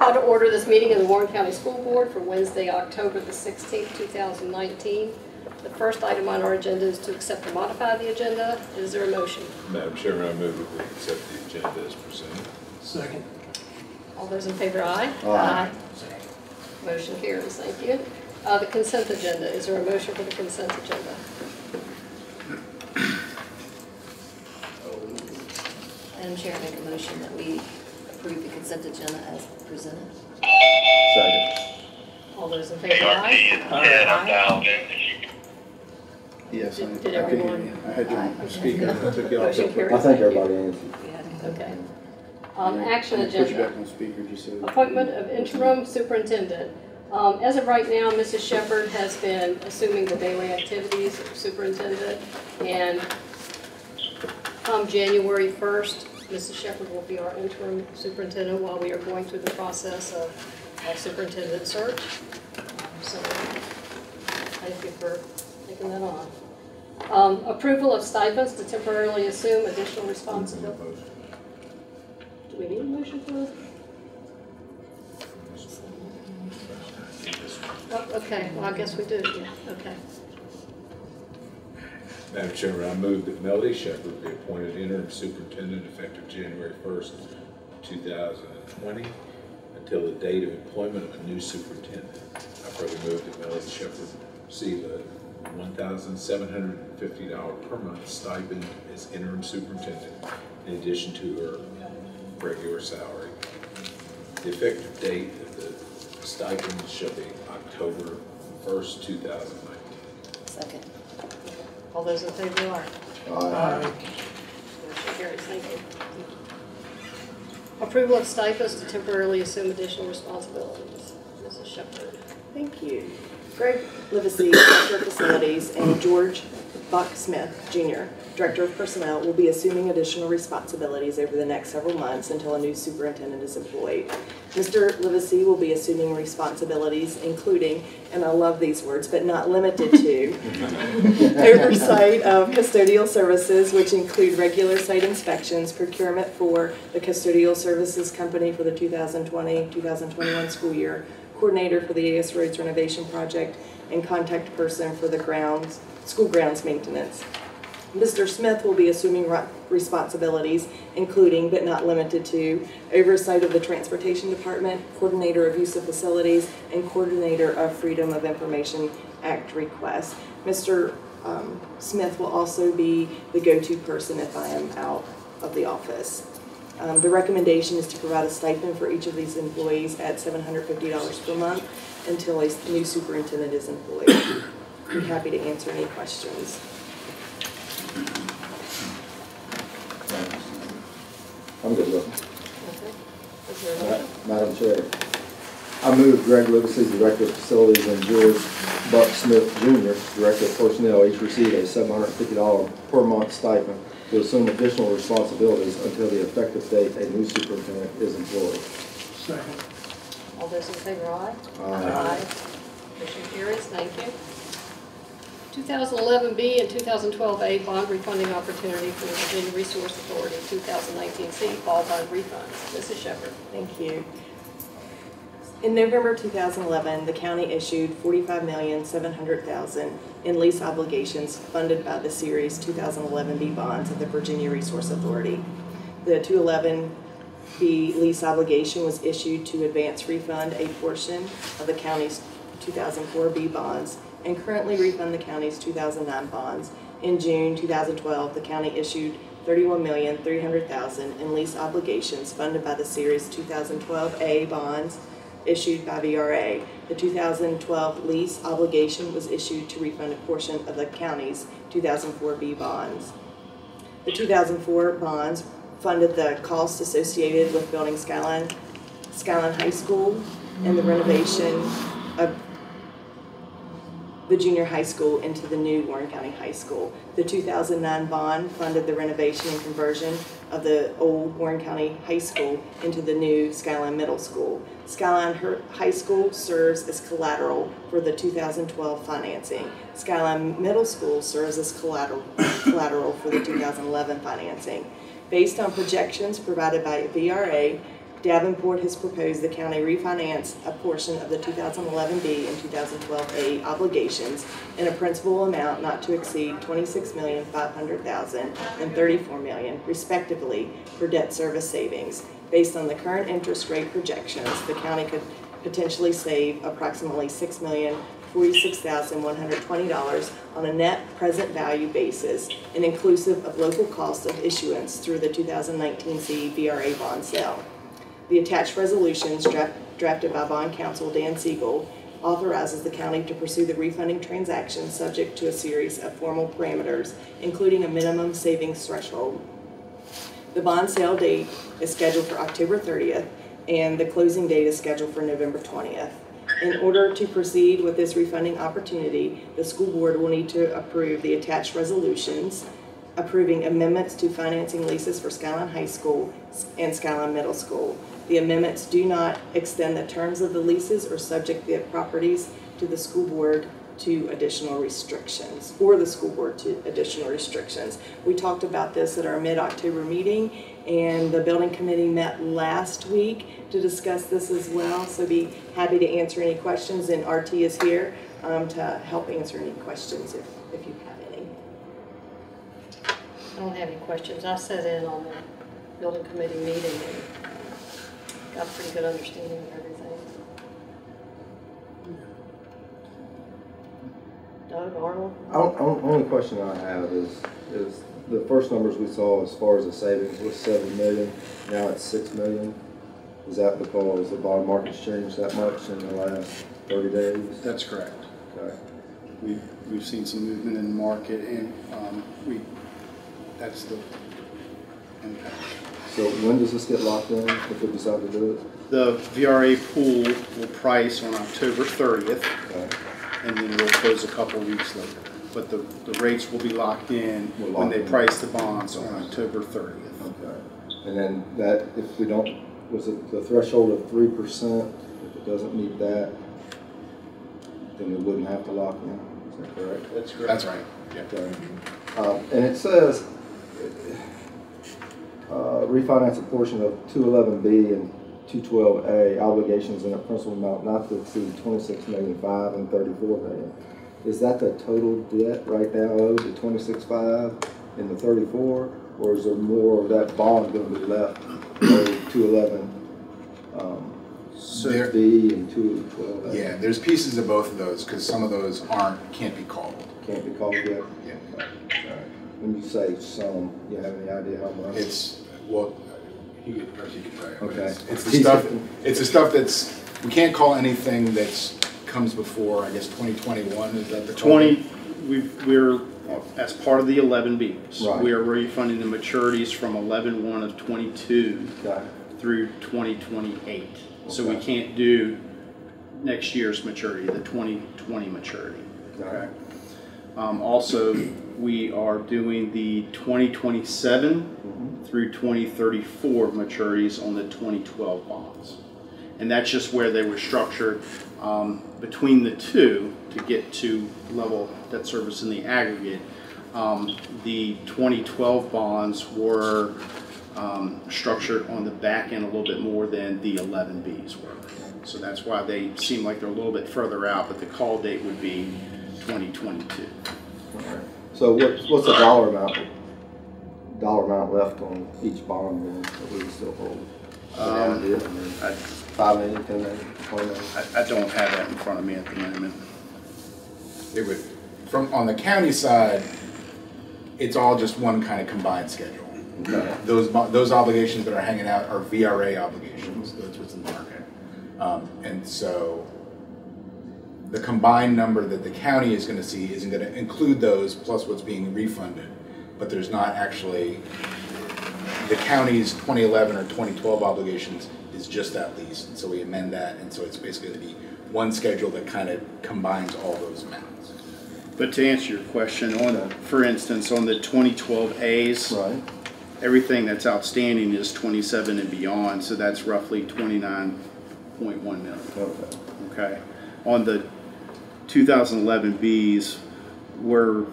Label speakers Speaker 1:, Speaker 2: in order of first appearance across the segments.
Speaker 1: Call to order this meeting of the Warren County School Board for Wednesday, October the 16th, 2019. The first item on our agenda is to accept or modify the agenda. Is there a motion?
Speaker 2: Madam Chairman, I move that we accept the agenda as presented.
Speaker 3: Second.
Speaker 1: All those in favor, aye?
Speaker 4: Aye.
Speaker 1: Motion carries. Thank you. The consent agenda. Is there a motion for the consent agenda?
Speaker 5: Madam Chair, I make a motion that we approve the consent agenda as presented.
Speaker 4: Second.
Speaker 1: All those in favor, aye? Aye.
Speaker 4: Yes,
Speaker 1: Did everyone?
Speaker 4: I had your speaker. I took you off.
Speaker 1: Motion carries.
Speaker 4: I think
Speaker 1: Thank you.
Speaker 4: everybody answered.
Speaker 1: Okay. Action
Speaker 4: Put you back
Speaker 1: agenda.
Speaker 4: on speaker just so.
Speaker 1: Appointment of interim superintendent. As of right now, Mrs. Shepherd has been assuming the daily activities of superintendent, and come January 1st, Mrs. Shepherd will be our interim superintendent while we are going through the process of superintendent search. So thank you for taking that on. Approval of stipends to temporarily assume additional responsibility. Do we need a motion for that? Oh, okay, well, I guess we do. Yeah. Okay.
Speaker 2: Madam Chairman, I move that Melody Shepherd be appointed interim superintendent effective January 1st, 2020 until the date of employment of a new superintendent. I further move that Melody Shepherd receive a $1,750 per month stipend as interim superintendent in addition to her regular salary. The effective date of the stipend shall be October 1st, 2019.
Speaker 5: Second.
Speaker 1: All those in favor are?
Speaker 4: Aye.
Speaker 1: Motion carries. Thank you. Approval of stipends to temporarily assume additional responsibilities. Mrs. Shepherd.
Speaker 6: Thank you. Greg Livesey, Director of Facilities, and George Buck-Smith, Jr., Director of Personnel, will be assuming additional responsibilities over the next several months until a new superintendent is employed. Mr. Livesey will be assuming responsibilities including, and I love these words, but not limited to, oversight of custodial services, which include regular site inspections, procurement for the custodial services company for the 2020-2021 school year, coordinator for the AS Roads renovation project, and contact person for the school grounds maintenance. Mr. Smith will be assuming responsibilities, including but not limited to oversight of the Transportation Department, coordinator of use of facilities, and coordinator of Freedom of Information Act requests. Mr. Smith will also be the go-to person if I am out of the office. The recommendation is to provide a stipend for each of these employees at $750 per month until a new superintendent is employed. I'm happy to answer any questions.
Speaker 4: I'm good with it.
Speaker 1: Okay. Is there a motion?
Speaker 4: Madam Chair, I move Greg Livesey, Director of Facilities, and George Buck-Smith, Jr., Director of Personnel, each receive a $750 per month stipend to assume additional responsibilities until the effective date a new superintendent is employed.
Speaker 3: Second.
Speaker 1: All those in favor, aye?
Speaker 4: Aye.
Speaker 1: Motion carries. Thank you. 2011B and 2012A bond refunding opportunity for the Virginia Resource Authority 2019C fall bond refunds. Mrs. Shepherd.
Speaker 6: Thank you. In November 2011, the county issued $45,700,000 in lease obligations funded by the Series 2011B bonds of the Virginia Resource Authority. The 2011B lease obligation was issued to advance refund a portion of the county's 2004B bonds and currently refund the county's 2009 bonds. In June 2012, the county issued $31,300,000 in lease obligations funded by the Series 2012A bonds issued by VRA. The 2012 lease obligation was issued to refund a portion of the county's 2004B bonds. The 2004 bonds funded the costs associated with building Skyline High School and the renovation of the junior high school into the new Warren County High School. The 2009 bond funded the renovation and conversion of the old Warren County High School into the new Skyline Middle School. Skyline High School serves as collateral for the 2012 financing. Skyline Middle School serves as collateral for the 2011 financing. Based on projections provided by VRA, Davenport has proposed the county refinance a portion of the 2011B and 2012A obligations in a principal amount not to exceed $26,500,000 and $34 million, respectively, for debt service savings. Based on the current interest rate projections, the county could potentially save approximately $6,046,120 on a net present value basis and inclusive of local costs of issuance through the 2019 CVRA bond sale. The attached resolutions drafted by bond counsel Dan Siegel authorizes the county to pursue the refunding transaction subject to a series of formal parameters, including a minimum savings threshold. The bond sale date is scheduled for October 30th, and the closing date is scheduled for November 20th. In order to proceed with this refunding opportunity, the school board will need to approve the attached resolutions, approving amendments to financing leases for Skyline High School and Skyline Middle School. The amendments do not extend the terms of the leases or subject the properties to the school board to additional restrictions, or the school board to additional restrictions. We talked about this at our mid-October meeting, and the building committee met last week to discuss this as well, so be happy to answer any questions, and RT is here to help answer any questions if you have any.
Speaker 1: I don't have any questions. I sat in on the building committee meeting and got a pretty good understanding of everything. Doug, Arnold?
Speaker 4: Only question I have is the first numbers we saw as far as the savings was $7 million. Now it's $6 million. Is that because the bond market's changed that much in the last 30 days?
Speaker 3: That's correct.
Speaker 4: Okay.
Speaker 3: We've seen some movement in the market, and that's the impact.
Speaker 4: So when does this get locked in if we decide to do it?
Speaker 3: The VRA pool will price on October 30th,
Speaker 4: Okay.
Speaker 3: and then we'll close a couple weeks later. But the rates will be locked in when they price the bonds on October 30th.
Speaker 4: Okay. And then that, if we don't, was it the threshold of 3%? If it doesn't meet that, then we wouldn't have to lock in. Is that correct?
Speaker 3: That's correct.
Speaker 7: That's right. Yeah.
Speaker 4: Okay. And it says refinance a portion of 211B and 212A obligations in a principal amount not to exceed $26,500,000 and $34 million. Is that the total debt right now owed, the $26,500,000 and the $34, or is there more of that bond going to be left? 211
Speaker 7: There-
Speaker 4: B and 212A.
Speaker 7: Yeah, there's pieces of both of those because some of those can't be called.
Speaker 4: Can't be called yet.
Speaker 7: Yeah.
Speaker 4: Okay. All right. When you say some, you have any idea how much?
Speaker 7: He could tell you.
Speaker 4: Okay.
Speaker 7: It's the stuff. It's the stuff that's we can't call anything that's comes before. I guess 2021 is that the
Speaker 3: 20. We're as part of the 11Bs.
Speaker 4: Right.
Speaker 3: We are refunding the maturities from 11/1 of 22
Speaker 4: Okay.
Speaker 3: through 2028. So we
Speaker 4: Okay.
Speaker 3: can't do next year's maturity, the 2020 maturity.
Speaker 4: Okay.
Speaker 3: Also, we are doing the 2027 through 2034 maturities on the 2012 bonds. And that's just where they were structured between the two to get to level debt service in the aggregate. The 2012 bonds were structured on the back end a little bit more than the 11Bs were. So that's why they seem like they're a little bit further out, but the call date would be 2022.
Speaker 4: All right. So what's the dollar amount left on each bond then that we still hold?
Speaker 3: I
Speaker 4: 5 million, 10 million, 20 million?
Speaker 3: I don't have that in front of me at the moment.
Speaker 7: It would on the county side. It's all just one kind of combined schedule.
Speaker 4: Okay.
Speaker 7: Those obligations that are hanging out are VRA obligations. That's what's in the market, and so the combined number that the county is going to see isn't going to include those plus what's being refunded, but there's not actually the county's 2011 or 2012 obligations is just that lease, and so we amend that, and so it's basically going to be one schedule that kind of combines all those amounts.
Speaker 3: But to answer your question, for instance, on the 2012As,
Speaker 4: Right.
Speaker 3: everything that's outstanding is 27 and beyond, so that's roughly 29.1 million.
Speaker 4: Okay.
Speaker 3: Okay. On the 2011Bs, we're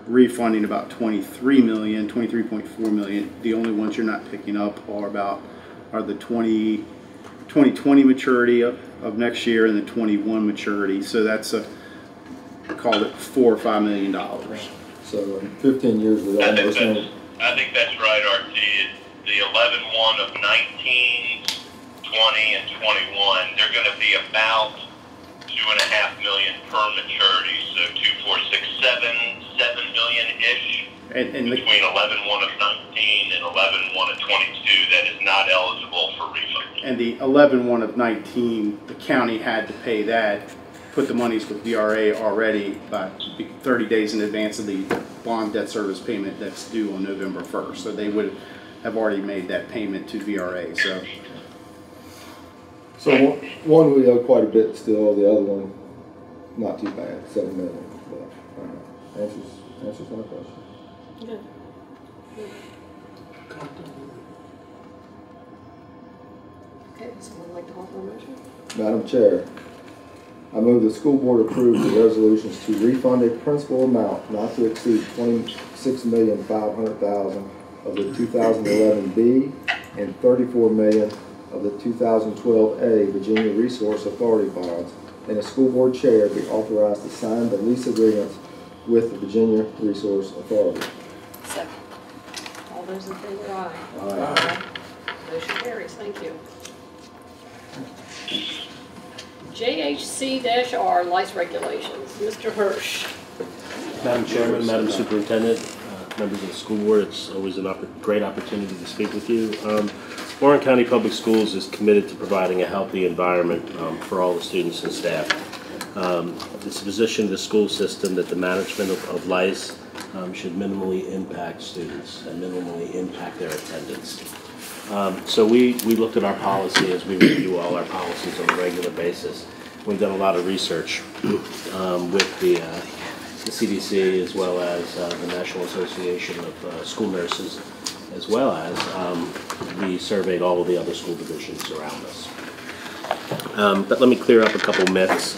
Speaker 3: refunding about 23 million, 23.4 million. The only ones you're not picking up are about are the 2020 maturity of next year and the 21 maturity. So that's call it $4 or $5 million.
Speaker 4: So in 15 years, we almost know.
Speaker 8: I think that's right, RT. The 11-1 of 19, 20, and 21, they're going to be about $2.5 million per maturity. So 2, 4, 6, 7 million-ish.
Speaker 3: And
Speaker 8: between 11-1 of 19 and 11-1 of 22 that is not eligible for refunding.
Speaker 3: And the 11-1 of 19, the county had to pay that, put the monies with VRA already by 30 days in advance of the bond debt service payment that's due on November 1st. So they would have already made that payment to VRA.
Speaker 4: So one we owe quite a bit still, the other one not too bad, $7 million. But answers my question.
Speaker 1: Good. Okay, would someone like to offer a motion?
Speaker 4: Madam Chair, I move the school board approve the resolutions to refund a principal amount not to exceed $26,500,000 of the 2011 B and $34 million of the 2012 A Virginia Resource Authority bonds, and a school board chair be authorized to sign the lease agreements with the Virginia Resource Authority.
Speaker 5: Second.
Speaker 1: All those in favor, aye.
Speaker 4: Aye.
Speaker 1: Motion carries, thank you. JHC-R lice regulations, Mr. Hirsch.
Speaker 9: Madam Chairman, Madam Superintendent, members of the school board, it's always a great opportunity to speak with you. Warren County Public Schools is committed to providing a healthy environment for all the students and staff. It's a position in the school system that the management of lice should minimally impact students and minimally impact their attendance. So we looked at our policy as we review all our policies on a regular basis. We've done a lot of research with the CDC as well as the National Association of School Nurses, as well as we surveyed all of the other school divisions around us. But let me clear up a couple myths,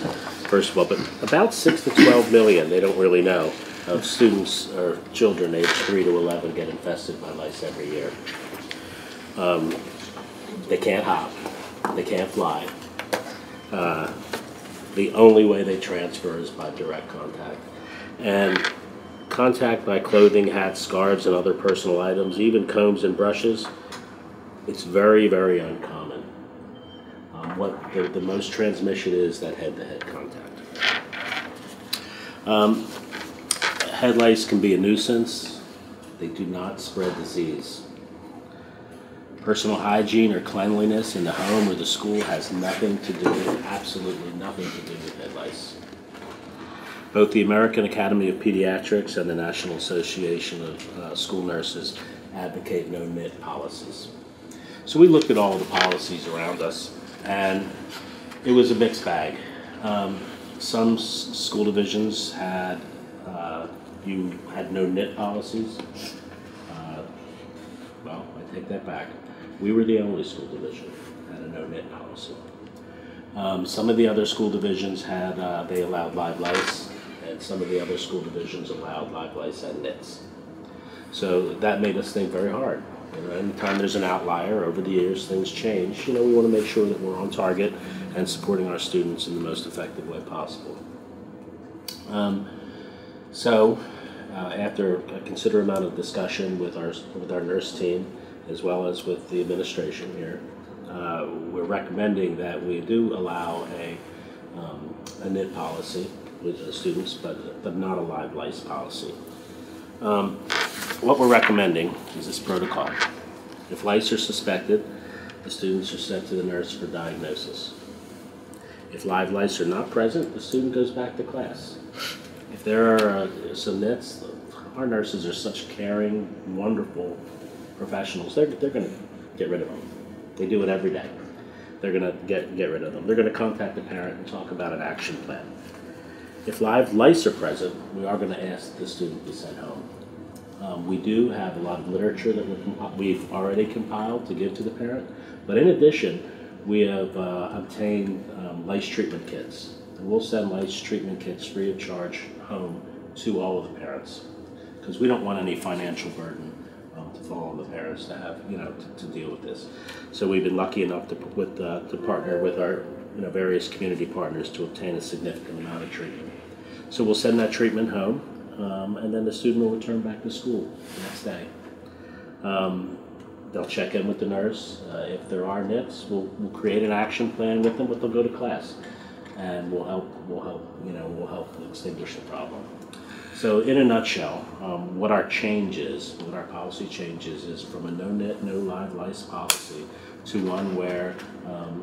Speaker 9: first of all. But about 6 to 12 million, they don't really know, of students or children aged 3 to 11 get infested by lice every year. They can't hop, they can't fly. The only way they transfer is by direct contact. And contact by clothing, hats, scarves, and other personal items, even combs and brushes, it's very, very uncommon. What the most transmission is that head-to-head contact. Head lice can be a nuisance. They do not spread disease. Personal hygiene or cleanliness in the home or the school has nothing to do with, absolutely nothing to do with head lice. Both the American Academy of Pediatrics and the National Association of School Nurses advocate no-knit policies. So we looked at all the policies around us, and it was a mixed bag. Some school divisions had no-knit policies. Well, I take that back. We were the only school division that had a no-knit policy. Some of the other school divisions had, they allowed live lice, and some of the other school divisions allowed live lice and knits. So that made us think very hard. You know, anytime there's an outlier, over the years things change. You know, we want to make sure that we're on target and supporting our students in the most effective way possible. After a considerable amount of discussion with our nurse team, as well as with the administration here, we're recommending that we do allow a knit policy with the students, but not a live lice policy. What we're recommending is this protocol. If lice are suspected, the students are sent to the nurse for diagnosis. If live lice are not present, the student goes back to class. If there are some nits, our nurses are such caring, wonderful professionals. They're going to get rid of them. They do it every day. They're going to get rid of them. They're going to contact the parent and talk about an action plan. If live lice are present, we are going to ask the student to be sent home. We do have a lot of literature that we've already compiled to give to the parent, but in addition, we have obtained lice treatment kits. And we'll send lice treatment kits free of charge home to all of the parents, because we don't want any financial burden to fall on the parents. parents to have, to deal with this. So we've been lucky enough to partner with our various community partners to obtain a significant amount of treatment. So we'll send that treatment home, and then the student will return back to school the next day. They'll check in with the nurse. If there are nits, we'll create an action plan with them, but they'll go to class, and we'll help extinguish the problem. So in a nutshell, what our policy changes is from a no nit, no live lice policy to one where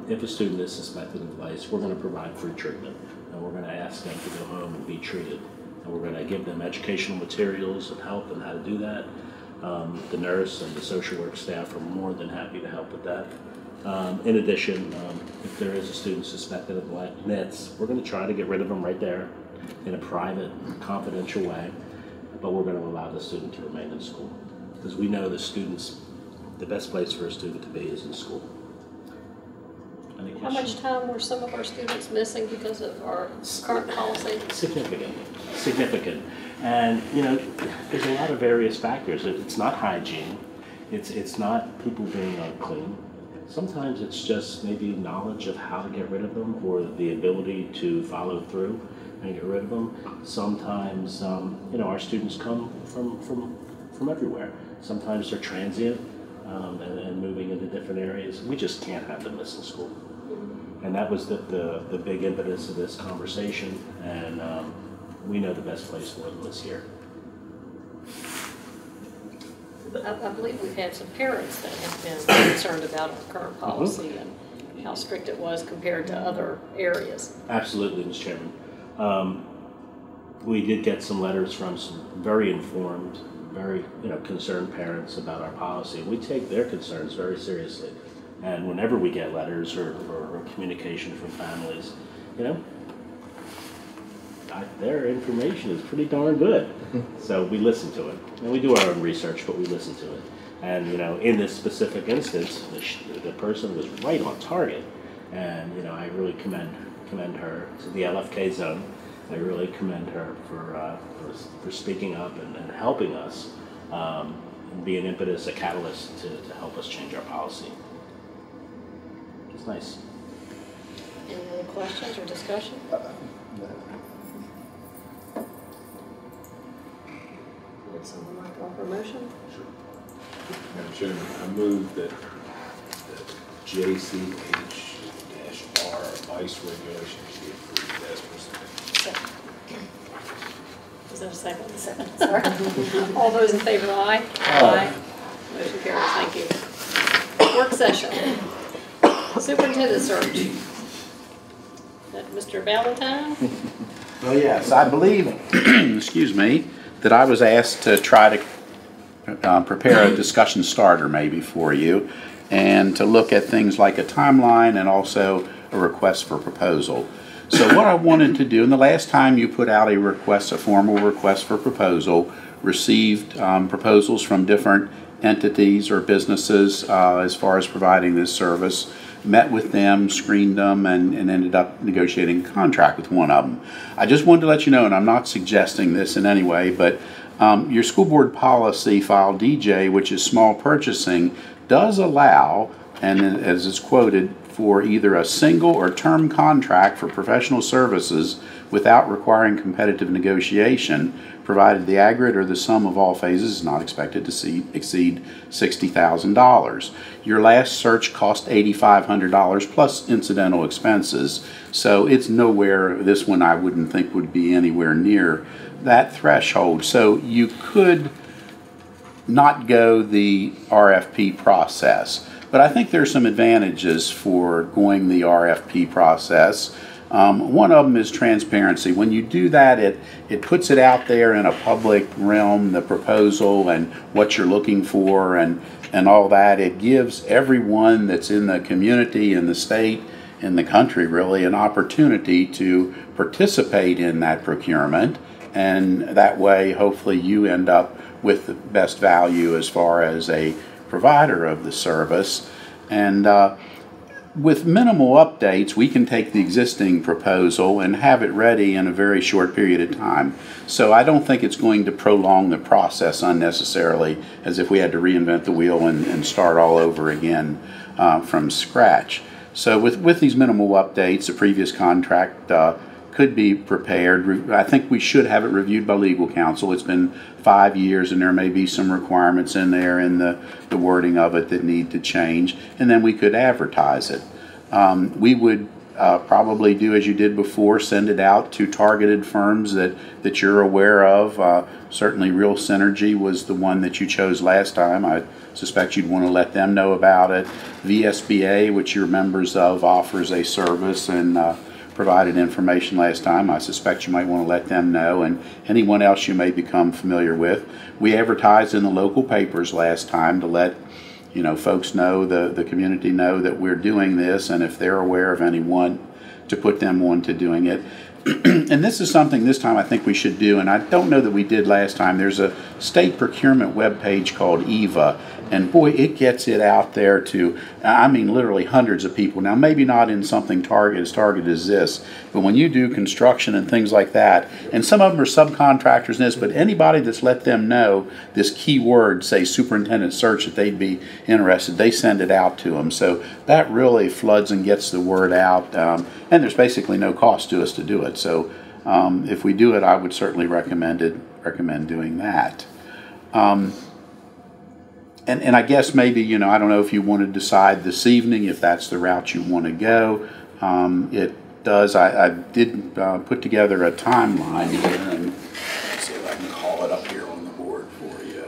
Speaker 9: if a student is suspected of lice, we're going to provide free treatment, and we're going to ask them to go home and be treated. And we're going to give them educational materials and help them how to do that. The nurse and the social work staff are more than happy to help with that. In addition, if there is a student suspected of nits, we're going to try to get rid of them right there in a private, confidential way, but we're going to allow the student to remain in school because we know the best place for a student to be is in school.
Speaker 1: How much time were some of our students missing because of our current policy?
Speaker 9: Significant. And there's a lot of various factors. It's not hygiene. It's not people being unclean. Sometimes it's just maybe knowledge of how to get rid of them or the ability to follow through and get rid of them. Sometimes our students come from everywhere. Sometimes they're transient and moving into different areas. We just can't have them miss in school. And that was the big impetus of this conversation, and we know the best place for them is here.
Speaker 1: I believe we've had some parents that have been concerned about our current policy and how strict it was compared to other areas.
Speaker 9: Absolutely, Mr. Chairman. We did get some letters from some very informed, very concerned parents about our policy. We take their concerns very seriously. And whenever we get letters or communication from families, their information is pretty darn good. So we listen to it. And we do our own research, but we listen to it. And, in this specific instance, the person was right on target. And, I really commend her to the LFK zone. I really commend her for speaking up and helping us and be an impetus, a catalyst to help us change our policy. It's nice.
Speaker 1: Any other questions or discussion? Would someone like to offer a motion?
Speaker 2: Sure. Madam Chairman, I move that JCH-R vice regulations be approved as presented.
Speaker 1: Is that a second? Second. Sorry. All those in favor, aye?
Speaker 4: Aye.
Speaker 1: Motion carries. Thank you. Work session. Superintendent search. Is that Mr. Valentine?
Speaker 10: Well, yes, I believe, excuse me, that I was asked to try to prepare a discussion starter maybe for you and to look at things like a timeline and also a request for proposal. So what I wanted to do, and the last time you put out a formal request for proposal, received proposals from different entities or businesses as far as providing this service, met with them, screened them, and ended up negotiating a contract with one of them. I just wanted to let you know, and I'm not suggesting this in any way, but your school board policy file DJ, which is small purchasing, does allow, and as it's quoted, for either a single or term contract for professional services without requiring competitive negotiation, provided the aggregate or the sum of all phases is not expected to exceed $60,000. Your last search cost $8,500 plus incidental expenses, so it's nowhere, this one I wouldn't think would be anywhere near that threshold. So you could not go the RFP process. But I think there's some advantages for going the RFP process. One of them is transparency. When you do that, it puts it out there in a public realm, the proposal and what you're looking for and all that. It gives everyone that's in the community, in the state, in the country really, an opportunity to participate in that procurement. And that way, hopefully, you end up with the best value as far as a provider of the service. And with minimal updates, we can take the existing proposal and have it ready in a very short period of time. So I don't think it's going to prolong the process unnecessarily, as if we had to reinvent the wheel and start all over again from scratch. So with these minimal updates, the previous contract could be prepared. I think we should have it reviewed by legal counsel. It's been 5 years, and there may be some requirements in there in the wording of it that need to change, and then we could advertise it. We would probably do as you did before, send it out to targeted firms that you're aware of. Certainly Real Synergy was the one that you chose last time. I suspect you'd want to let them know about it. VSBA, which you're members of, offers a service and provided information last time. I suspect you might want to let them know, and anyone else you may become familiar with. We advertised in the local papers last time to let folks know, the community know that we're doing this, and if they're aware of anyone, to put them on to doing it. And this is something this time I think we should do, and I don't know that we did last time. There's a state procurement webpage called EVA, and boy, it gets it out there to, I mean, literally hundreds of people. Now, maybe not in something as targeted as this, but when you do construction and things like that, and some of them are subcontractors in this, but anybody that's let them know this keyword, say Superintendent Search, that they'd be interested, they send it out to them. So that really floods and gets the word out, and there's basically no cost to us to do it. So if we do it, I would certainly recommend doing that. And I guess maybe, I don't know if you want to decide this evening if that's the route you want to go. I did put together a timeline here, and let's see if I can call it up here on the board for you.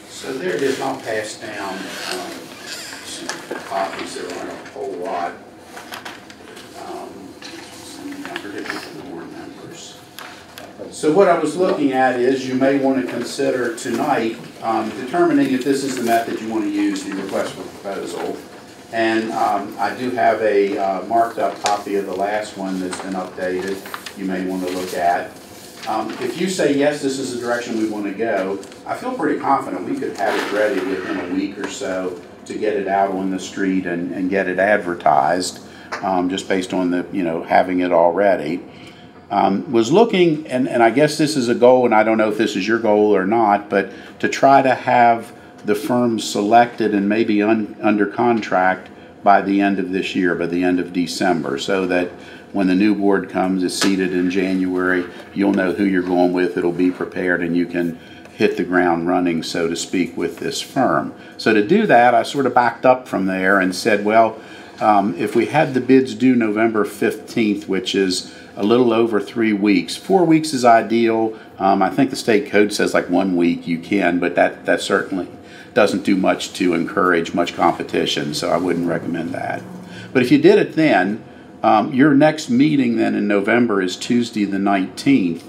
Speaker 10: So there it is. I'll pass down some copies. There aren't a whole lot. So what I was looking at is you may want to consider tonight determining if this is the method you want to use, the request for proposal. And I do have a marked up copy of the last one that's been updated you may want to look at. If you say, yes, this is the direction we want to go, I feel pretty confident we could have it ready within a week or so to get it out on the street and get it advertised, just based on the, having it already. Was looking, and I guess this is a goal, and I don't know if this is your goal or not, but to try to have the firms selected and maybe under contract by the end of this year, by the end of December, so that when the new board comes, is seated in January, you'll know who you're going with, it'll be prepared, and you can hit the ground running, so to speak, with this firm. So to do that, I sort of backed up from there and said, well, if we had the bids due November 15th, which is a little over 3 weeks. 4 weeks is ideal. I think the state code says like 1 week you can, but that certainly doesn't do much to encourage much competition, so I wouldn't recommend that. But if you did it then, your next meeting then in November is Tuesday the 19th,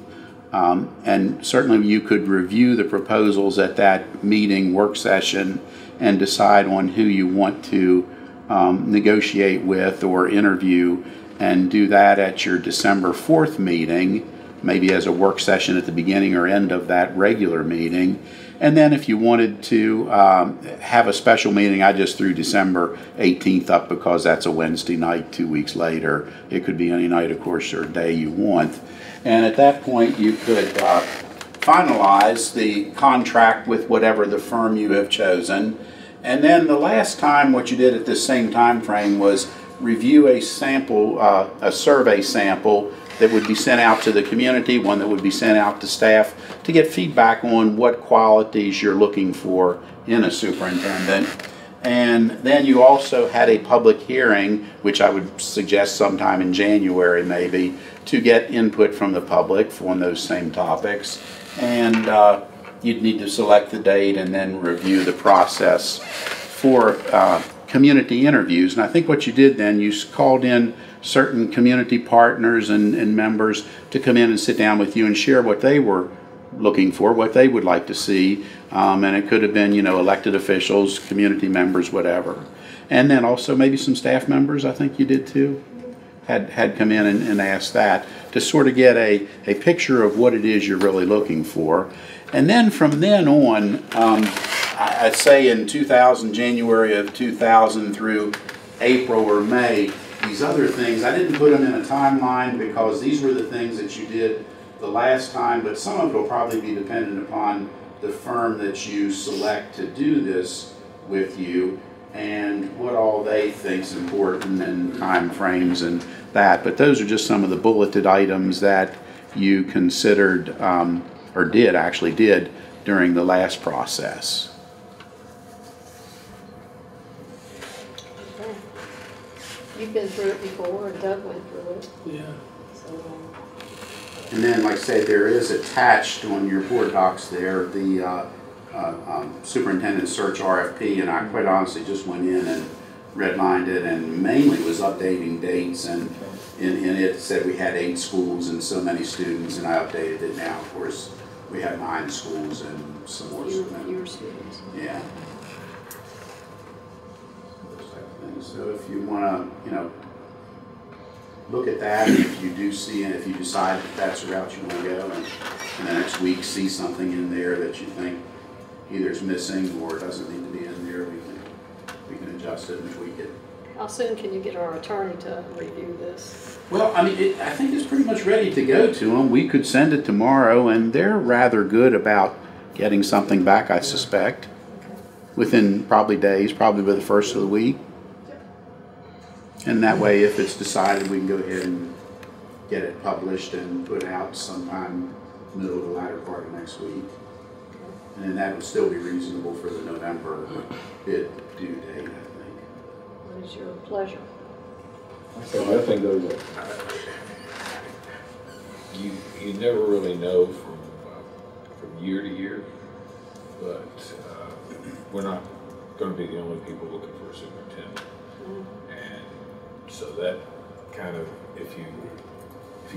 Speaker 10: and certainly you could review the proposals at that meeting, work session, and decide on who you want to negotiate with or interview, and do that at your December 4th meeting, maybe as a work session at the beginning or end of that regular meeting. And then if you wanted to have a special meeting, I just threw December 18th up because that's a Wednesday night 2 weeks later. It could be any night, of course, or day you want. And at that point, you could finalize the contract with whatever the firm you have chosen. And then the last time, what you did at this same time frame was review a sample, a survey sample that would be sent out to the community, one that would be sent out to staff to get feedback on what qualities you're looking for in a superintendent. And then you also had a public hearing, which I would suggest sometime in January maybe, to get input from the public on those same topics. And you'd need to select the date and then review the process for community interviews. And I think what you did then, you called in certain community partners and members to come in and sit down with you and share what they were looking for, what they would like to see, and it could have been, elected officials, community members, whatever. And then also maybe some staff members, I think you did too, had come in and asked that, to sort of get a picture of what it is you're really looking for. And then from then on, I'd say in January of 2000 through April or May, these other things, I didn't put them in a timeline because these were the things that you did the last time, but some of it will probably be dependent upon the firm that you select to do this with you and what all they think's important and time frames and that. But those are just some of the bulleted items that you considered or did during the last process.
Speaker 1: Okay. You've been through it before, and Doug went through it.
Speaker 11: Yeah.
Speaker 1: So,
Speaker 10: And then, like I said, there is attached on your board docs there the Superintendent Search RFP, and I quite honestly just went in and redlined it and mainly was updating dates, and in it said we had 8 schools and so many students, and I updated it now. Of course, we have 9 schools and some more
Speaker 1: fewer students.
Speaker 10: Yeah. Those type of things. So if you want to, look at that, and if you do see, and if you decide that that's the route you want to go, and in the next week see something in there that you think either is missing or doesn't need to be in there, we can adjust it and tweak it.
Speaker 1: How soon can you get our attorney to review this?
Speaker 10: Well, I mean, I think it's pretty much ready to go to them. We could send it tomorrow, and they're rather good about getting something back, I suspect, within probably days, probably by the first of the week. And that way, if it's decided, we can go ahead and get it published and put out sometime middle to latter part of next week. And then that would still be reasonable for the November bid due date, I think.
Speaker 1: What is your pleasure?
Speaker 4: So my thing goes,
Speaker 2: You never really know from year to year, but we're not going to be the only people looking for a superintendent. And so that kind of, if you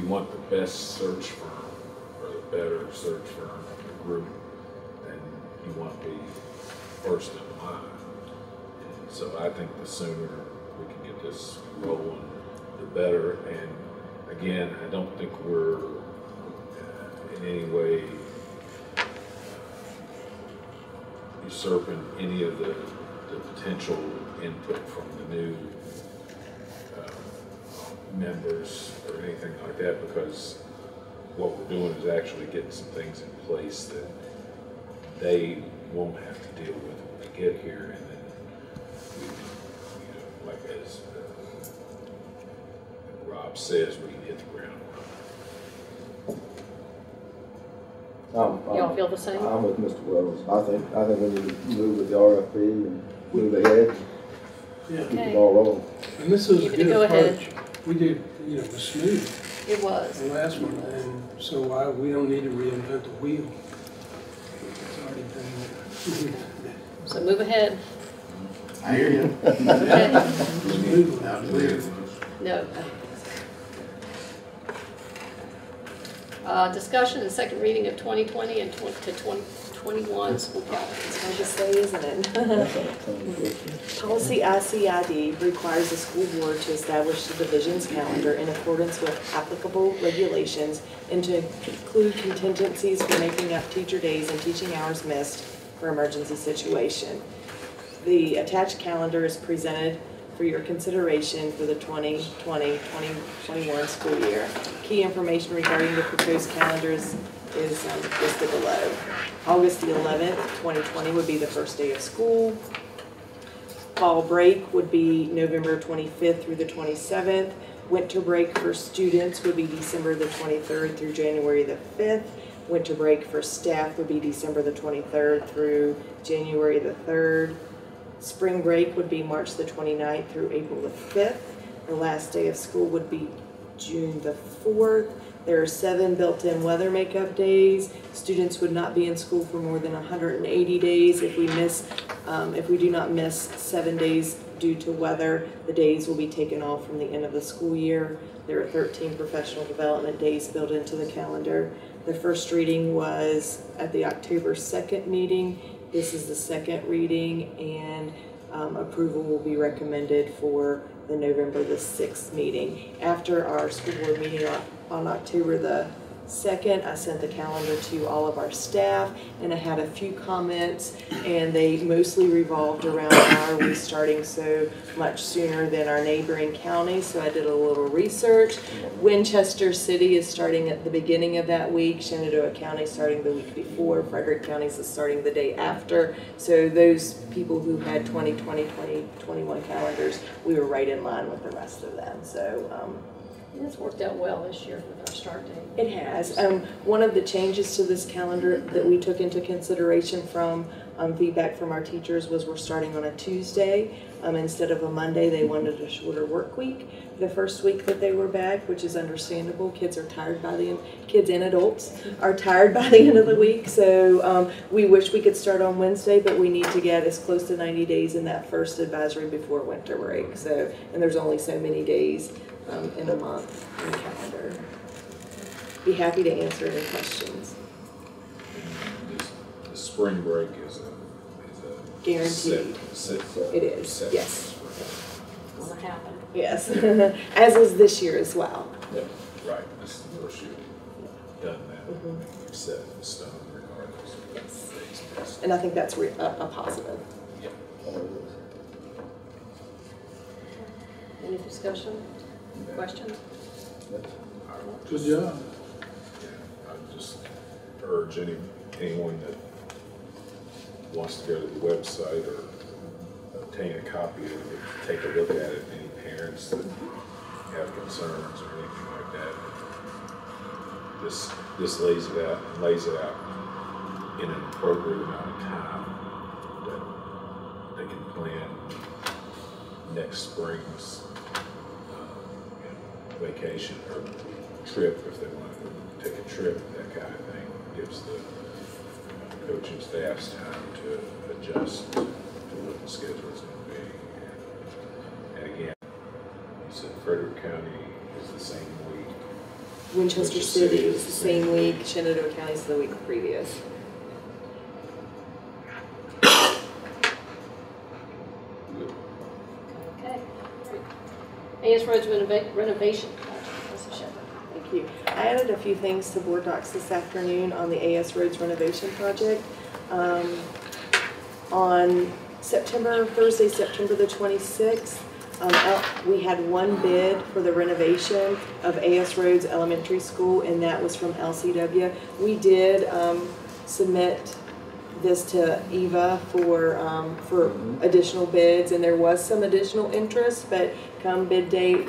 Speaker 2: want the best search firm or the better search firm of the group, then you want to be first in line. And so I think the sooner we can get this rolling, the better. And again, I don't think we're in any way usurping any of the potential input from the new members or anything like that, because what we're doing is actually getting some things in place that they won't have to deal with when they get here, and then we, like as Rob says, we can hit the ground running.
Speaker 1: Y'all feel the same?
Speaker 4: I'm with Mr. Wells. I think we need to move with the RFP and move ahead, keep the ball rolling.
Speaker 11: And this is a
Speaker 1: Keep it to
Speaker 11: good
Speaker 1: go ahead.
Speaker 11: approach. We did, it was smooth,
Speaker 1: It was.
Speaker 11: the last one, and so we don't need to reinvent the wheel. It's already been there.
Speaker 1: So move ahead.
Speaker 10: I hear you.
Speaker 1: Okay.
Speaker 11: Smooth.
Speaker 10: Loud and clear.
Speaker 1: No. Discussion and second reading of 2020 and 2021 school calendars.
Speaker 6: It's hard to say, isn't it? Policy ICID requires the school board to establish the division's calendar in accordance with applicable regulations and to include contingencies for making up teacher days and teaching hours missed for emergency situation. The attached calendar is presented for your consideration for the 2020-2021 school year. Key information regarding the proposed calendars is listed below. August the 11th, 2020 would be the first day of school. Fall break would be November 25th through the 27th. Winter break for students would be December the 23rd through January the 5th. Winter break for staff would be December the 23rd through January the 3rd. Spring break would be March the 29th through April the 5th. The last day of school would be June the 4th. There are 7 built-in weather makeup days. Students would not be in school for more than 180 days. If we do not miss 7 days due to weather, the days will be taken off from the end of the school year. There are 13 professional development days built into the calendar. The first reading was at the October 2nd meeting. This is the second reading, and approval will be recommended for the November the 6th meeting. After our school board meeting on October the 2nd, I sent the calendar to all of our staff, and I had a few comments, and they mostly revolved around why are we starting so much sooner than our neighboring counties. So I did a little research. Winchester City is starting at the beginning of that week. Shenandoah County starting the week before. Frederick County is starting the day after. So those people who had 2020, 2021 calendars, we were right in line with the rest of them. So
Speaker 1: it's worked out well this year with our start date.
Speaker 6: it has. One of the changes to this calendar that we took into consideration from feedback from our teachers was we're starting on a Tuesday. Instead of a Monday, they wanted a shorter work week. The first week that they were back, which is understandable, kids are tired by the end, kids and adults are tired by the end of the week. So we wish we could start on Wednesday, but we need to get as close to 90 days in that first advisory before winter break. So, and there's only so many days in a month in the calendar. Be happy to answer any questions.
Speaker 2: The spring break is a
Speaker 6: Guaranteed.
Speaker 2: set.
Speaker 6: It is,
Speaker 2: set.
Speaker 6: yes.
Speaker 1: It's gonna happen.
Speaker 6: Yes, as is this year as well.
Speaker 2: Yeah, right, this is the first year we've done that, set in stone regardless of the days passed.
Speaker 6: And I think that's a positive.
Speaker 2: Yeah.
Speaker 1: Any discussion, questions?
Speaker 11: Good job.
Speaker 2: Yeah, I just urge anyone that wants to go to the website or obtain a copy of it, take a look at it. Any parents that have concerns or anything like that, this lays it out in an appropriate amount of time that they can plan next spring's vacation or trip if they want to take a trip, that kind of thing. Gives the coaching staff's time to adjust to what the schedule's going to be. And again, you said Frederick County is the same week.
Speaker 6: Winchester City is the same week. Shenandoah County is the week previous.
Speaker 1: Okay, great. AS Roads Renovation Project, Mrs. Shepherd.
Speaker 6: Thank you. I added a few things to board docs this afternoon on the AS Roads renovation project. On Thursday, September the 26th, we had one bid for the renovation of AS Roads Elementary School, and that was from LCW. We did submit this to Eva for additional bids, and there was some additional interest, but come bid date,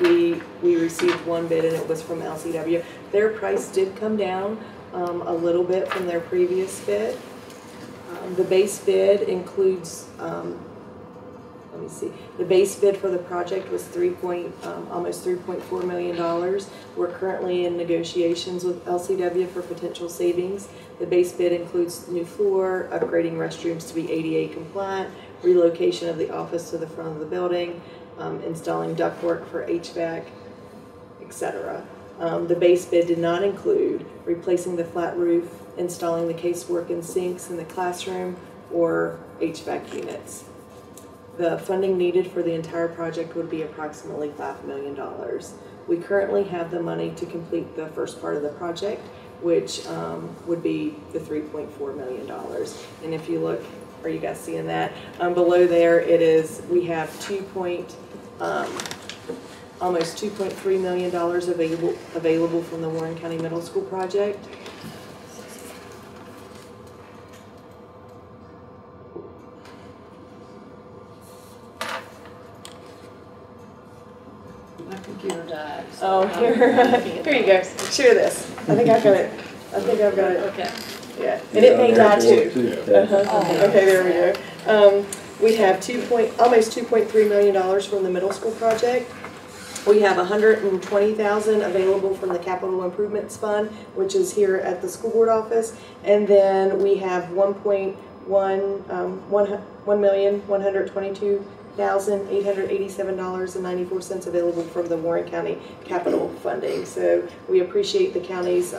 Speaker 6: we received one bid, and it was from LCW. Their price did come down a little bit from their previous bid. The base bid includes, let me see, the base bid for the project was almost $3.4 million. We're currently in negotiations with LCW for potential savings. The base bid includes new floor, upgrading restrooms to be ADA compliant, relocation of the office to the front of the building, installing ductwork for HVAC, etc. The base bid did not include replacing the flat roof, installing the casework and sinks in the classroom, or HVAC units. The funding needed for the entire project would be approximately $5 million. We currently have the money to complete the first part of the project, which would be the $3.4 million. And if you look, are you guys seeing that? Below there, it is, we have almost $2.3 million available from the Warren County Middle School project.
Speaker 1: My computer died.
Speaker 6: Oh, here you go. Share this. I think I've got it.
Speaker 1: Okay.
Speaker 6: Yeah, and it may die too.
Speaker 1: Oh.
Speaker 6: Okay, there we go. We have almost $2.3 million from the middle school project. We have $120,000 available from the Capital Improvements Fund, which is here at the school board office, and then we have $1,122,887.94 available from the Warren County capital funding. So we appreciate the county's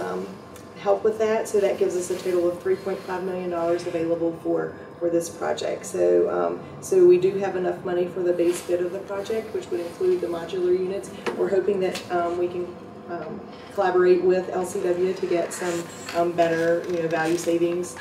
Speaker 6: help with that. So that gives us a total of $3.5 million available for this project. So, so we do have enough money for the base bid of the project, which would include the modular units. We're hoping that we can collaborate with LCW to get some better, value savings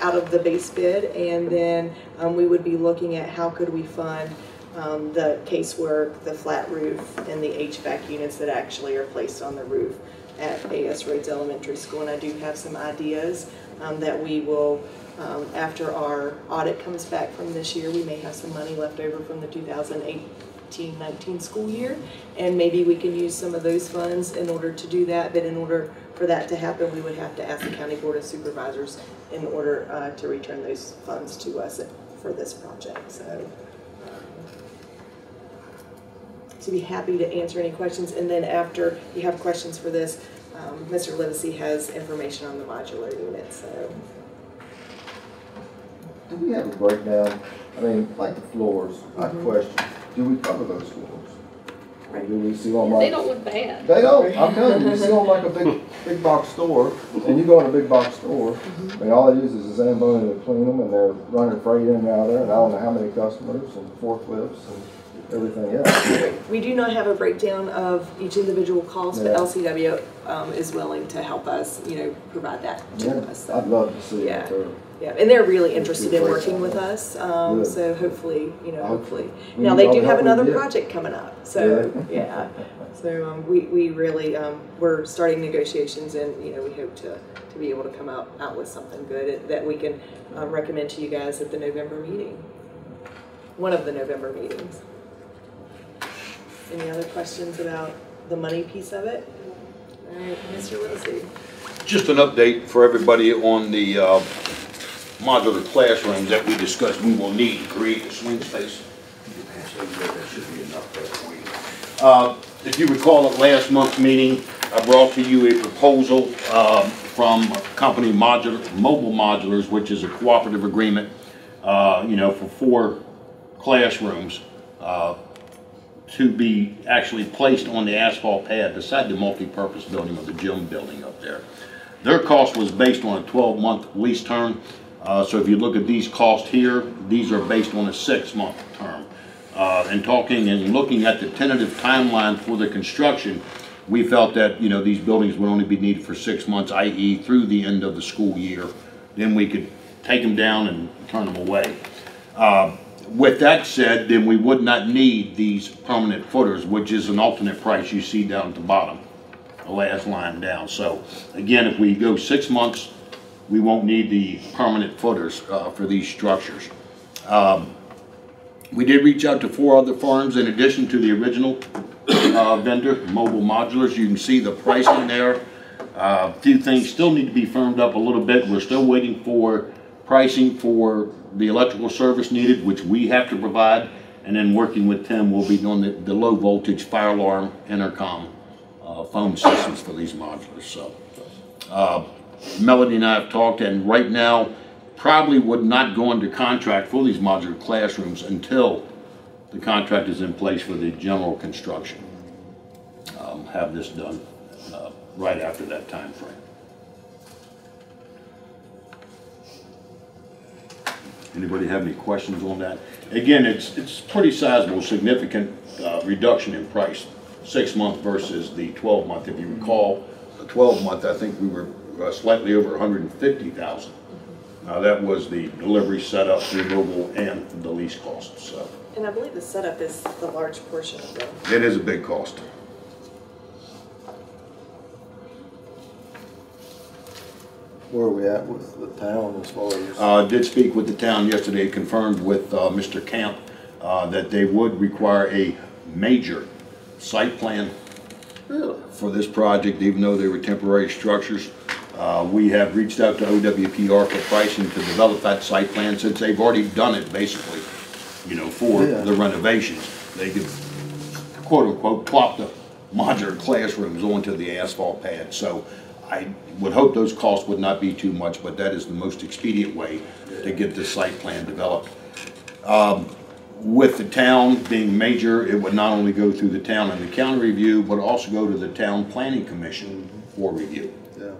Speaker 6: out of the base bid, and then we would be looking at how could we fund the casework, the flat roof, and the HVAC units that actually are placed on the roof at A.S. Rhodes Elementary School. And I do have some ideas that we will, after our audit comes back from this year, we may have some money left over from the 2018-19 school year, and maybe we can use some of those funds in order to do that. But in order for that to happen, we would have to ask the County Board of Supervisors in order to return those funds to us for this project. So be happy to answer any questions, and then after you have questions for this, Mr. Livesey has information on the modular unit. So,
Speaker 4: Do we have a breakdown? I mean, like the floors, my question, do we cover those floors? Or do we see on
Speaker 1: They don't look bad.
Speaker 4: They don't. I'm telling you, you see on like a big box store, and you go in a big box store, I mean, all they use is a Zamboni to clean them, and they're running freight in and out of there, and I don't know how many customers and forklifts and everything else.
Speaker 6: we do not have a breakdown of each individual cost, but LCW is willing to help us, provide that to us. So.
Speaker 4: I'd love to see
Speaker 6: it.
Speaker 4: Too.
Speaker 6: Yeah, and they're really interested in working with us. So hopefully, hopefully. Now they do have another project coming up. So yeah. So we really we're starting negotiations, and we hope to be able to come out with something good that we can recommend to you guys at the November meeting. One of the November meetings. Any other questions about the money piece of it? All right, Mr. Livesey.
Speaker 12: Just an update for everybody on the modular classrooms that we discussed we will need to create the swing space. That should be enough there for you. If you recall at last month's meeting, I brought to you a proposal from company Mobile Modulars, which is a cooperative agreement, for 4 classrooms to be actually placed on the asphalt pad beside the multi-purpose building or the gym building up there. Their cost was based on a 12-month lease term. So if you look at these costs here, these are based on a 6-month term. And talking and looking at the tentative timeline for the construction, we felt that these buildings would only be needed for 6 months, i.e. through the end of the school year. Then we could take them down and turn them away. With that said, then we would not need these permanent footers, which is an alternate price you see down at the bottom, the last line down. So again, if we go 6 months, we won't need the permanent footers for these structures. We did reach out to 4 other firms in addition to the original vendor, Mobile Modulars. You can see the pricing there. A few things still need to be firmed up a little bit. We're still waiting for pricing for the electrical service needed, which we have to provide, and then working with Tim, we'll be doing the low voltage fire alarm intercom phone systems for these modulars. So Melody and I have talked, and right now probably would not go under contract for these modular classrooms until the contract is in place for the general construction. Have this done right after that time frame. Anybody have any questions on that? Again, it's pretty sizable, significant reduction in price. 6 month versus the 12 month. If you recall, the 12 month, I think we were slightly over 150,000. That was the delivery setup, removal, and the lease costs. So.
Speaker 6: And I believe the setup is the large portion of the.
Speaker 12: It is a big cost.
Speaker 4: Where are we at with the town as far as?
Speaker 12: Did speak with the town yesterday, confirmed with Mr. Camp that they would require a major site plan for this project, even though they were temporary structures. We have reached out to OWPR for pricing to develop that site plan, since they've already done it basically, for the renovations. They could, quote unquote, plop the modular classrooms onto the asphalt pad. So I would hope those costs would not be too much, but that is the most expedient way to get the site plan developed. With the town being major, it would not only go through the town and the county review, but also go to the town planning commission for review.
Speaker 4: Yeah.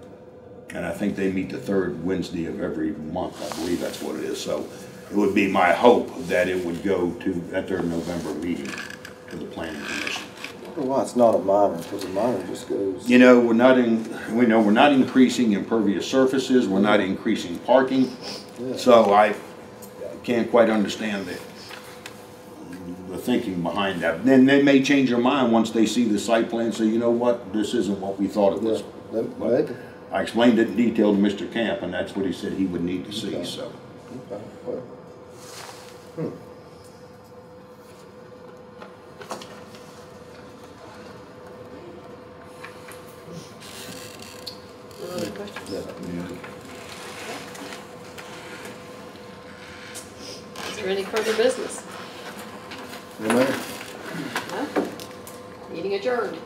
Speaker 12: And I think they meet the third Wednesday of every month, I believe that's what it is. So it would be my hope that it would go to, at their November meeting, to the planning commission.
Speaker 4: I wonder why it's not a minor, because a minor just goes.
Speaker 12: You know, we're not increasing impervious surfaces, we're not increasing parking.
Speaker 4: Yeah.
Speaker 12: So I can't quite understand the thinking behind that. Then they may change their mind once they see the site plan, say, you know what, this isn't what we thought it was.
Speaker 4: Yeah, maybe.
Speaker 12: I explained it in detail to Mr. Camp, and that's what he said he would need to see,
Speaker 4: Okay.
Speaker 12: so.
Speaker 4: Okay, well.
Speaker 1: No other questions? Is there any further business?
Speaker 4: No, ma'am.
Speaker 1: No? Meeting adjourned.